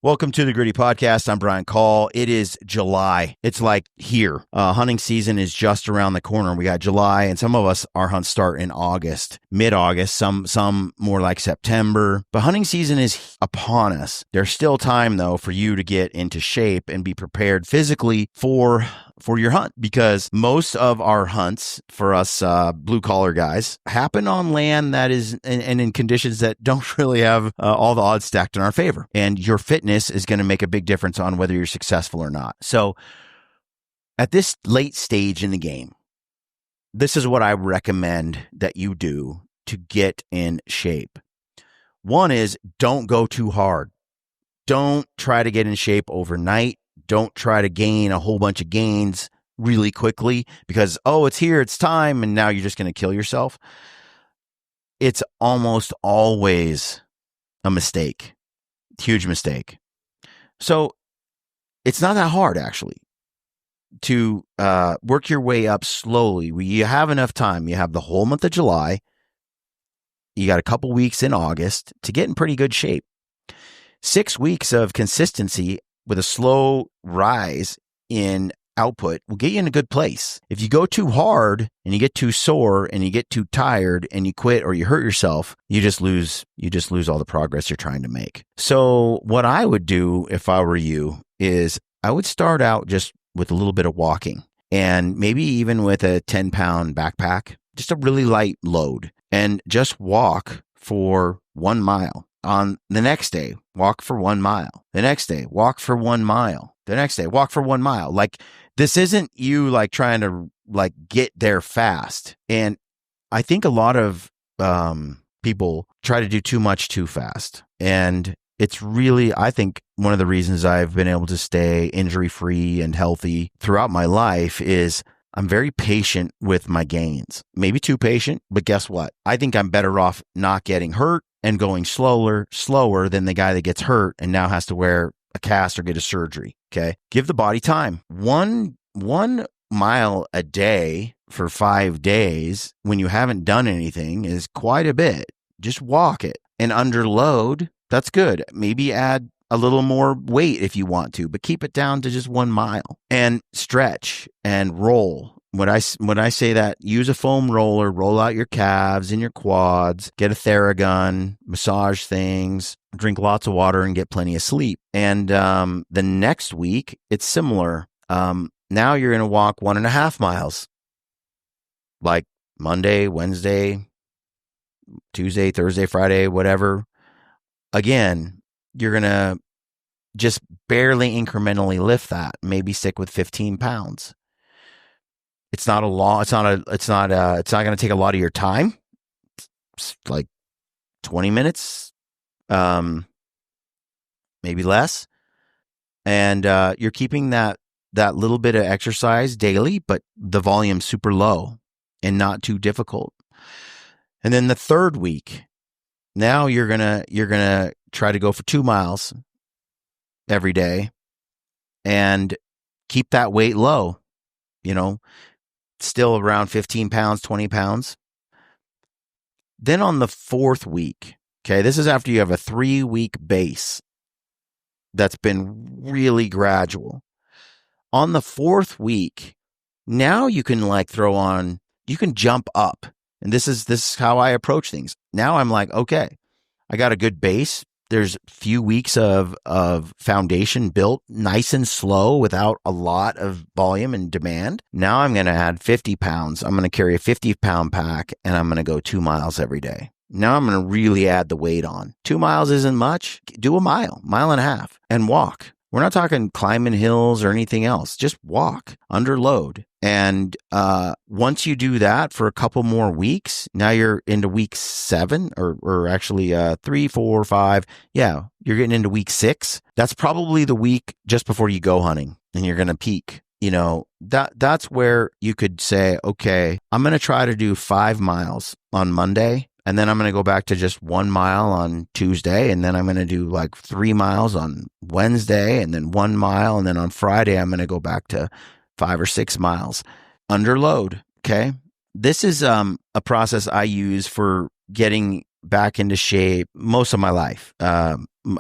Welcome to the Gritty Podcast. I'm Brian Call. It is July. It's like here. Hunting season is just around the corner. We got July, and some of us, our hunts start in August, mid-August, some more like September. But hunting season is upon us. There's still time, though, for you to get into shape and be prepared physically for your hunt, because most of our hunts for us blue-collar guys happen on land that is and in conditions that don't really have all the odds stacked in our favor. And your fitness is going to make a big difference on whether you're successful or not. So at this late stage in the game, this is what I recommend that you do to get in shape. One is, don't go too hard. Don't try to get in shape overnight. Don't try to gain a whole bunch of gains really quickly because, oh, it's here, it's time, and now you're just going to kill yourself. It's almost always a mistake. Huge mistake. So it's not that hard, actually, to work your way up slowly. You have enough time. You have the whole month of July. You got a couple weeks in August to get in pretty good shape. 6 weeks of consistency with a slow rise in output will get you in a good place. If you go too hard and you get too sore and you get too tired and you quit or you hurt yourself, you just lose all the progress you're trying to make. So what I would do if I were you is I would start out just with a little bit of walking, and maybe even with a 10-pound backpack, just a really light load, and just walk for 1 mile. On the next day, walk for 1 mile. The next day, walk for 1 mile. The next day, walk for 1 mile. Like, this isn't you like trying to like get there fast. And I think a lot of people try to do too much too fast. And it's really, I think, one of the reasons I've been able to stay injury-free and healthy throughout my life is I'm very patient with my gains. Maybe too patient, but guess what? I think I'm better off not getting hurt and going slower than the guy that gets hurt and now has to wear a cast or get a surgery. Okay. Give the body time. One mile a day for 5 days when you haven't done anything is quite a bit. Just walk it. And under load, that's good. Maybe add a little more weight if you want to, but keep it down to just 1 mile and stretch and roll. When I say that, use a foam roller, roll out your calves and your quads, get a Theragun, massage things, drink lots of water, and get plenty of sleep. And the next week, it's similar. Now you're going to walk 1.5 miles, like Monday, Wednesday, Tuesday, Thursday, Friday, whatever. Again, you're going to just barely incrementally lift that, maybe stick with 15 pounds. It's not going to take a lot of your time. It's like 20 minutes, maybe less. And you're keeping that little bit of exercise daily, but the volume's super low and not too difficult. And then the third week, now you're gonna try to go for 2 miles every day and keep that weight low, still around 15 pounds, 20 pounds. Then on the fourth week, okay, this is after you have a 3-week base that's been really gradual. On the fourth week, now you can you can jump up. And this is how I approach things. Now I'm like, okay, I got a good base. There's a few weeks of foundation built nice and slow without a lot of volume and demand. Now I'm going to add 50 pounds. I'm going to carry a 50-pound pack, and I'm going to go 2 miles every day. Now I'm going to really add the weight on. 2 miles isn't much. Do a mile and a half, and walk. We're not talking climbing hills or anything else. Just walk under load. And once you do that for a couple more weeks, now you're into week 7 or actually 3, 4, 5. Yeah, you're getting into week 6. That's probably the week just before you go hunting and you're going to peak. That's where you could say, okay, I'm going to try to do 5 miles on Monday. And then I'm going to go back to just 1 mile on Tuesday. And then I'm going to do like 3 miles on Wednesday and then 1 mile. And then on Friday, I'm going to go back to 5 or 6 miles under load. Okay. This is a process I use for getting back into shape most of my life.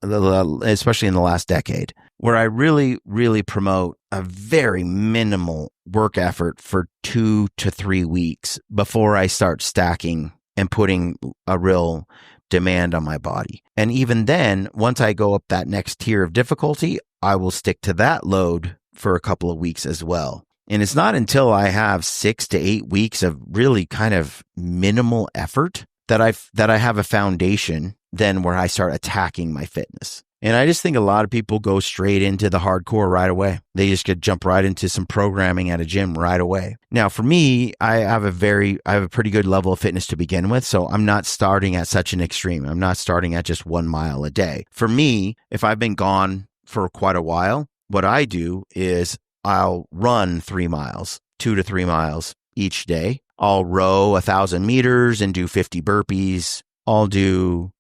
especially in the last decade, where I really, really promote a very minimal work effort for 2 to 3 weeks before I start stacking and putting a real demand on my body. And even then, once I go up that next tier of difficulty, I will stick to that load for a couple of weeks as well. And it's not until I have 6 to 8 weeks of really kind of minimal effort that I have a foundation then where I start attacking my fitness. And I just think a lot of people go straight into the hardcore right away. They just could jump right into some programming at a gym right away. Now, for me, I have a pretty good level of fitness to begin with. So I'm not starting at such an extreme. I'm not starting at just 1 mile a day. For me, if I've been gone for quite a while, what I do is I'll run 3 miles, 2 to 3 miles each day. I'll row 1,000 meters and do 50 burpees. I'll do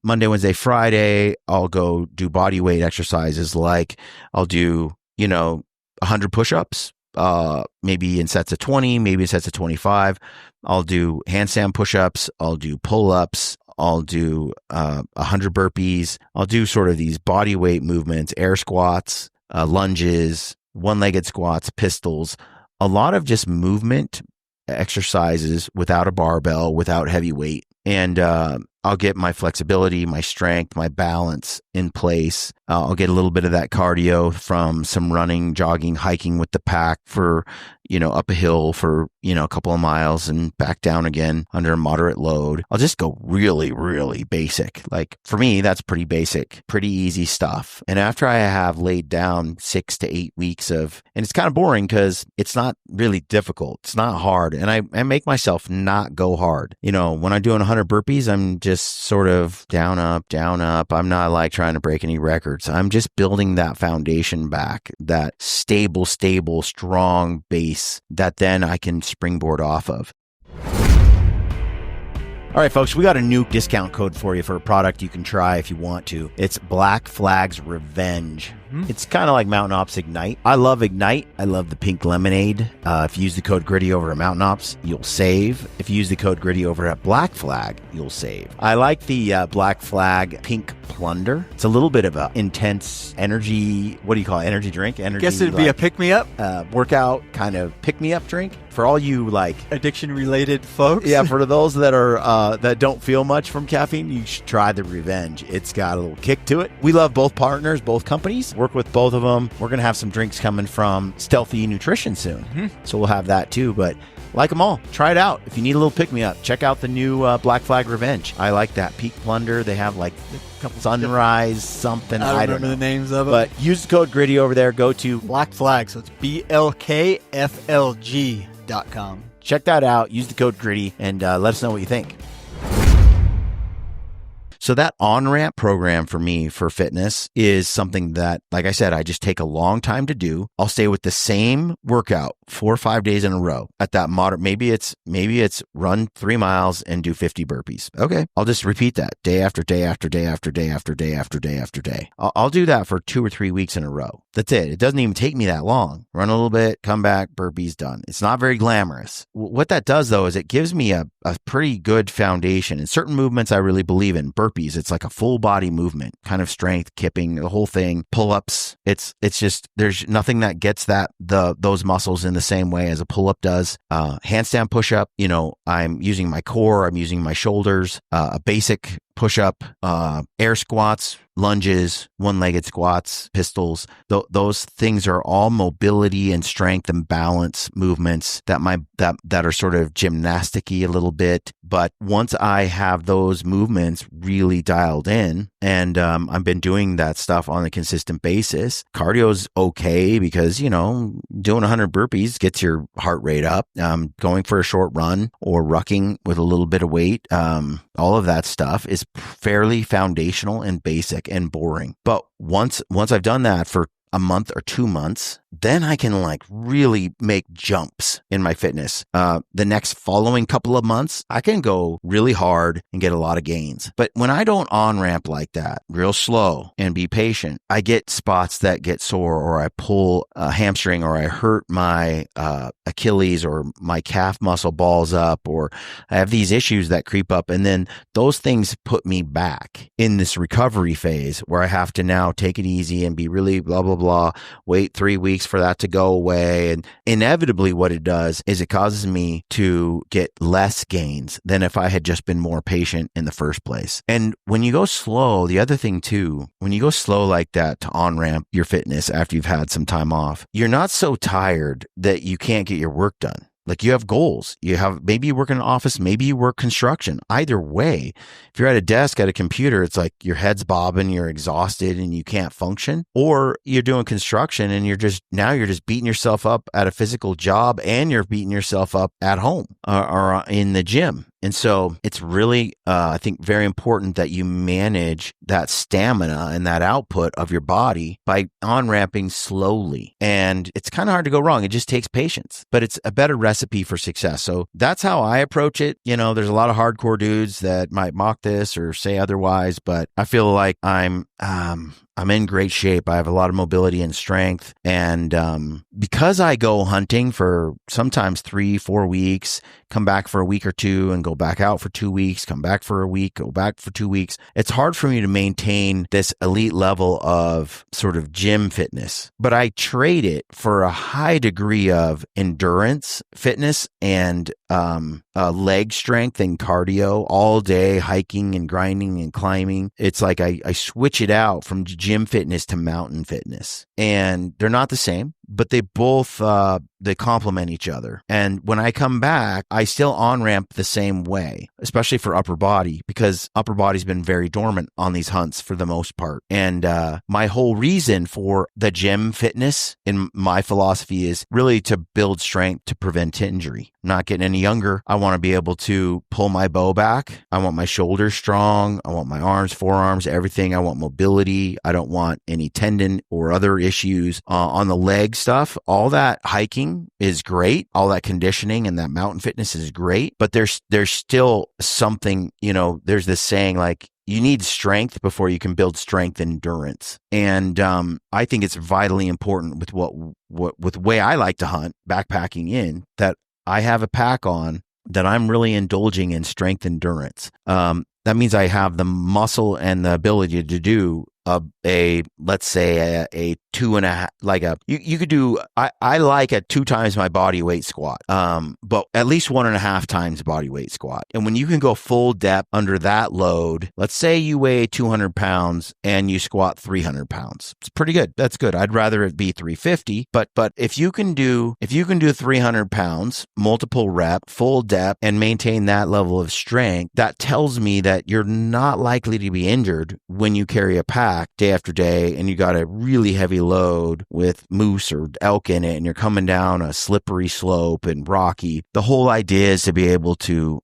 Monday, Wednesday, Friday. I'll go do body weight exercises like I'll do, 100 push-ups, maybe in sets of 20, maybe in sets of 25. I'll do handstand push-ups. I'll do pull-ups. I'll do 100 burpees. I'll do sort of these body weight movements, air squats, lunges, one-legged squats, pistols, a lot of just movement exercises without a barbell, without heavy weight. And I'll get my flexibility, my strength, my balance in place. I'll get a little bit of that cardio from some running, jogging, hiking with the pack for, up a hill for, a couple of miles and back down again under a moderate load. I'll just go really, really basic. Like for me, that's pretty basic, pretty easy stuff. And after I have laid down 6 to 8 weeks and it's kind of boring because it's not really difficult. It's not hard. And I make myself not go hard. When I'm doing 100 burpees, I'm just sort of down, up, down, up. I'm not like trying to break any records. I'm just building that foundation back, that stable, strong base that then I can springboard off of. All right, folks, we got a new discount code for you for a product you can try if you want to. It's Black Flag's Revenge. It's kind of like Mountain Ops Ignite. I love Ignite. I love the pink lemonade. If you use the code GRIDDY over at Mountain Ops, you'll save. If you use the code GRIDDY over at Black Flag, you'll save. I like the Black Flag Pink Plunder. It's a little bit of a intense energy, what do you call it? Energy drink? Guess it'd be a pick-me-up? Workout kind of pick-me-up drink. For all you addiction-related folks? Yeah, for those that are that don't feel much from caffeine, you should try the Revenge. It's got a little kick to it. We love both partners, both companies. Work with both of them. We're going to have some drinks coming from Stealthy Nutrition soon. So we'll have that too. But like them all, try it out. If you need a little pick-me-up, check out the new Black Flag Revenge. I like that. Peak Plunder. They have like a couple Sunrise something. I don't know the names of them. But use the code GRIDDY over there. Go to Black Flag. So it's BLKFLG.com. Check that out. Use the code GRIDDY and let us know what you think. So that on-ramp program for me for fitness is something that, like I said, I just take a long time to do. I'll stay with the same workout 4 or 5 days in a row at that moderate. Maybe it's run 3 miles and do 50 burpees. Okay. I'll just repeat that day after day after day after day after day after day after day. I'll do that for 2 or 3 weeks in a row. That's it. It doesn't even take me that long. Run a little bit, come back, burpees done. It's not very glamorous. What that does though is it gives me a pretty good foundation. And certain movements I really believe in. Burpees, it's like a full body movement, kind of strength, kipping, the whole thing. Pull-ups, it's just there's nothing that gets those muscles in the same way as a pull-up does. Handstand push-up, I'm using my core, I'm using my shoulders. A basic push-up, air squats, lunges, one-legged squats, pistols. Those things are all mobility and strength and balance movements that are sort of gymnastic-y a little bit. But once I have those movements really dialed in, and I've been doing that stuff on a consistent basis, cardio's okay because, doing 100 burpees gets your heart rate up. Going for a short run or rucking with a little bit of weight, all of that stuff is fairly foundational and basic and boring. But once I've done that for a month or 2 months, then I can like really make jumps in my fitness. The next following couple of months, I can go really hard and get a lot of gains. But when I don't on-ramp like that, real slow and be patient, I get spots that get sore, or I pull a hamstring, or I hurt my Achilles, or my calf muscle balls up, or I have these issues that creep up. And then those things put me back in this recovery phase where I have to now take it easy and be really blah, blah, blah, wait 3 weeks for that to go away. And inevitably what it does is it causes me to get less gains than if I had just been more patient in the first place. And when you go slow, the other thing too, when you go slow like that to on-ramp your fitness after you've had some time off, you're not so tired that you can't get your work done. Like, you have goals. Maybe you work in an office, maybe you work construction. Either way, if you're at a desk at a computer, it's like your head's bobbing, you're exhausted and you can't function. Or you're doing construction and you're just beating yourself up at a physical job, and you're beating yourself up at home or in the gym. And so it's really, I think, very important that you manage that stamina and that output of your body by on-ramping slowly. And it's kind of hard to go wrong. It just takes patience, but it's a better recipe for success. So that's how I approach it. You know, there's a lot of hardcore dudes that might mock this or say otherwise, but I feel like I'm in great shape. I have a lot of mobility and strength. And because I go hunting for sometimes 3-4 weeks, come back for a week or two and go back out for 2 weeks, come back for a week, go back for 2 weeks, it's hard for me to maintain this elite level of sort of gym fitness. But I trade it for a high degree of endurance fitness and leg strength and cardio all day, hiking and grinding and climbing. It's like I switch it out from gym fitness to mountain fitness, and they're not the same, but they both they complement each other. And when I come back, I still on-ramp the same way, especially for upper body, because upper body's been very dormant on these hunts for the most part. And my whole reason for the gym fitness in my philosophy is really to build strength to prevent injury. I'm not getting any younger. I want to be able to pull my bow back. I want my shoulders strong. I want my arms, forearms, everything. I want mobility. I don't want any tendon or other issues on the leg stuff. All that hiking is great. All that conditioning and that mountain fitness is great. But there's still something, you know, there's this saying like, you need strength before you can build strength endurance. And I think it's vitally important with the way I like to hunt, backpacking in, that I have a pack on that I'm really indulging in strength endurance. That means I have the muscle and the ability to do let's say a 2.5, like you could do, I like a 2 times my body weight squat, but at least 1.5 times body weight squat. And when you can go full depth under that load, let's say you weigh 200 pounds and you squat 300 pounds. It's pretty good. That's good. I'd rather it be 350, but if you can do 300 pounds, multiple rep, full depth, and maintain that level of strength, that tells me that you're not likely to be injured when you carry a pack day after day and you got a really heavy load with moose or elk in it and you're coming down a slippery slope and rocky. The whole idea is to be able to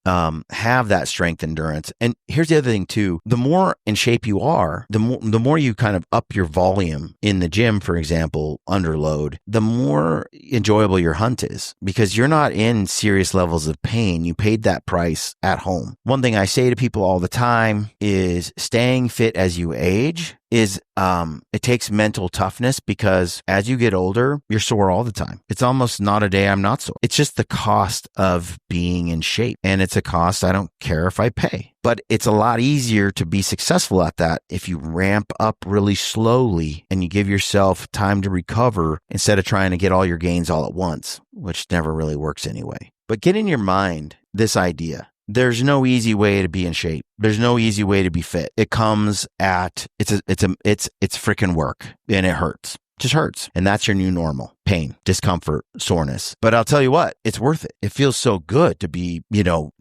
have that strength endurance. And here's the other thing too, the more in shape you are, the more you kind of up your volume in the gym, for example, under load, the more enjoyable your hunt is, because you're not in serious levels of pain. You paid that price at home. One thing I say to people all the time is staying fit as you age is it takes mental toughness, because as you get older, you're sore all the time. It's almost not a day I'm not sore. It's just the cost of being in shape, and it's a cost I don't care if I pay. But it's a lot easier to be successful at that if you ramp up really slowly and you give yourself time to recover instead of trying to get all your gains all at once, which never really works anyway. But get in your mind this idea. There's no easy way to be in shape. There's no easy way to be fit. It comes at, it's freaking work, and it hurts. It just hurts. And that's your new normal. Pain, discomfort, soreness. But I'll tell you what, it's worth it. It feels so good to be,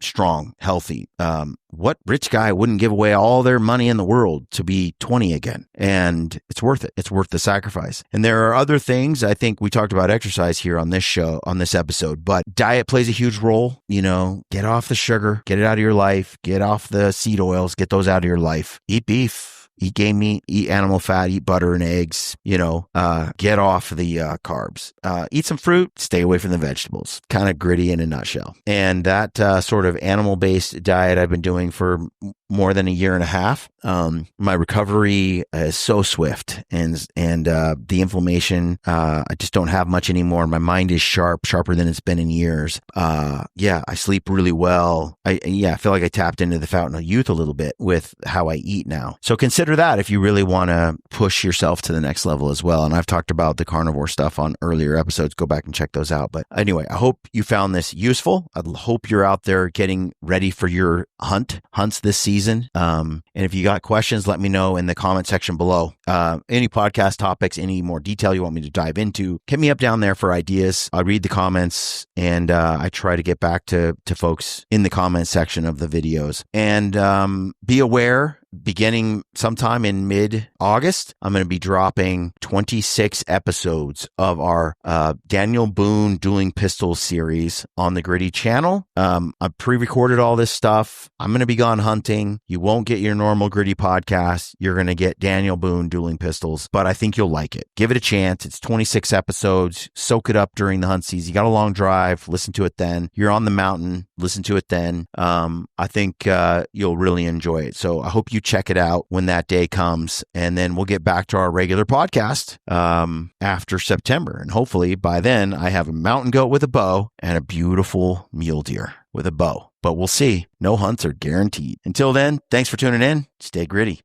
strong, healthy. What rich guy wouldn't give away all their money in the world to be 20 again? And it's worth it. It's worth the sacrifice. And there are other things. I think we talked about exercise here on this show, on this episode, but diet plays a huge role. Get off the sugar, get it out of your life, get off the seed oils, get those out of your life. Eat beef. eat game meat, eat animal fat, eat butter and eggs, get off the carbs, eat some fruit, stay away from the vegetables. Kind of gritty in a nutshell. And that sort of animal-based diet I've been doing for more than a year and a half. My recovery is so swift, and the inflammation, I just don't have much anymore. My mind is sharper than it's been in years. I sleep really well. I feel like I tapped into the fountain of youth a little bit with how I eat now. So consider that if you really want to push yourself to the next level as well. And I've talked about the carnivore stuff on earlier episodes. Go back and check those out. But anyway, I hope you found this useful. I hope you're out there getting ready for your hunts this season. And if you got questions, let me know in the comment section below. Any podcast topics, any more detail you want me to dive into, hit me up down there for ideas. I'll read the comments, and I try to get back to folks in the comment section of the videos. And be aware, beginning sometime in mid-August, I'm going to be dropping 26 episodes of our Daniel Boone Dueling Pistols series on the Gritty channel. I've pre-recorded all this stuff. I'm going to be gone hunting. You won't get your normal Gritty podcast. You're going to get Daniel Boone Dueling Pistols, but I think you'll like it. Give it a chance. It's 26 episodes. Soak it up during the hunt season. You got a long drive. Listen to it then. You're on the mountain. Listen to it then. I think you'll really enjoy it. So I hope you check it out when that day comes, and then we'll get back to our regular podcast after September. And hopefully by then I have a mountain goat with a bow and a beautiful mule deer with a bow. But we'll see. No hunts are guaranteed. Until then, thanks for tuning in. Stay gritty.